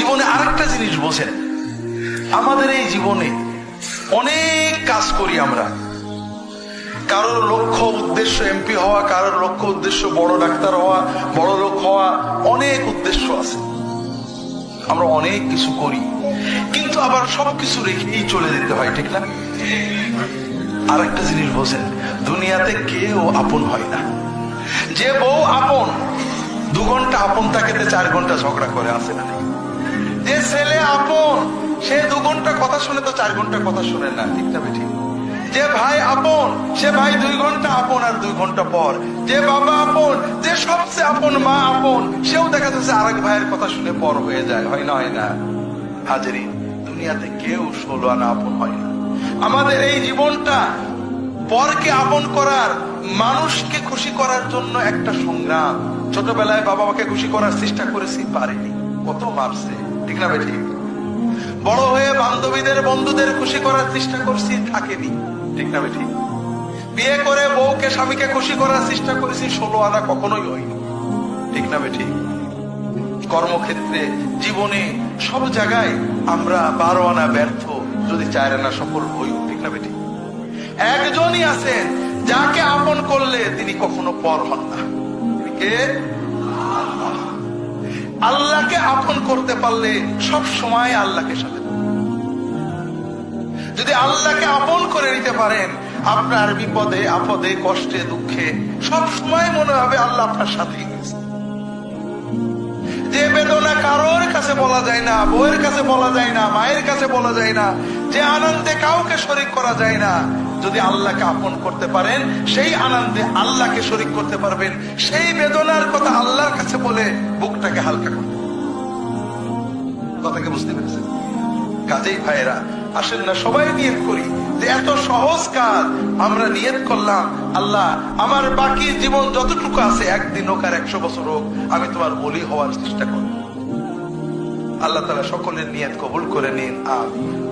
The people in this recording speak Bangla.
জীবনে আরেকটা জিনিস বোঝেন, আমাদের এই জীবনে অনেক কাজ করি আমরা। কারোর লক্ষ্য উদ্দেশ্য এমপি হওয়া, কারোর লক্ষ্য উদ্দেশ্য বড় ডাক্তার হওয়া, বড় লোক হওয়া, অনেক উদ্দেশ্য আছে। আমরা অনেক কিছু করি, কিন্তু আবার সবকিছু রেখেই চলে যেতে হয়, ঠিক না? আর একটা জিনিস বোঝেন, দুনিয়াতে কেউ আপন হয় না। যে বউ আপন, 2 ঘন্টা আপন থাকতে 4 ঘন্টা ঝগড়া করে, আছে না? যে ছেলে আপন, সে 2 ঘন্টা কথা শুনে তো 4 ঘন্টা কথা শুনে না, ঠিক না? ঠিক। যে ভাই আপন, সে ভাই 2 ঘন্টা আপন আর 2 ঘন্টা পর। যে বাবা আপন, যে সবচেয়ে আপন মা আপন, সেও দেখা যাচ্ছে আরেক ভাইয়ের কথা শুনে পর হয়ে যায়, হয় না? হয় না? হাজারিন, দুনিয়াতে কেউ 16 আনা আপন হয় না। আমাদের এই জীবনটা পরকে আপন করার, মানুষকে খুশি করার জন্য একটা সংগ্রাম। ছোটবেলায় বাবা মাকে খুশি করার চেষ্টা করেছি, পারিনি, কত মারছে, ঠিক না বেঠি? বড় হয়ে বান্ধবীদের বন্ধুদের খুশি করার চেষ্টা করছি, থাকেনি, ঠিক না বেঠি? বিয়ে করে বউকে স্বামীকে খুশি করার চেষ্টা করেছি, 16 আনা কখনোই হয়নি, ঠিক না বেঠি? কর্মক্ষেত্রে, জীবনে, সব জায়গায় আমরা 12 আনা ব্যর্থ, যদি 4 আনা সফল হই, ঠিক না বেঠি? একজনই আছেন যাকে আপন করলে তিনি কখনো পর হন না, কে? আল্লাহকে আপন করতে পারলে সব সময় আল্লাহকে সাথে। যদি আল্লাহকে আপন করে নিতে পারেন, আপনার বিপদে আপদে কষ্টে দুঃখে সব সময় মনে হবে আল্লাহ আপনার সাথেই আছে। যে বেদনা কারোর কাছে বলা যায় না, বউয়ের কাছে বলা যায় না, মায়ের কাছে বলা যায় না, যে আনন্দে কাউকে শরীক করা যায় না, যদি আল্লাহকে আপন করতে পারেন, সেই আনন্দে আল্লাহকে শরীক করতে পারবেন। সেই বেদনার কথা আল্লাহর কাছে বলে বুকটাকে হালকা করতে। কথাকে বুঝতে পেরেছেন? কাজেই ভাইয়েরা, আসেন না সবাই নিয়ত করি যে এত সহজ কাজ আমরা নিয়ত করলাম, আল্লাহ আমার বাকি জীবন যতটুকু আছে, 1 দিন হোক আর 100 বছর হোক, আমি তোমার ওলি হওয়ার চেষ্টা করব। আল্লাহ তাআলা সকলের নিয়ত কবুল করে নিন, আমিন।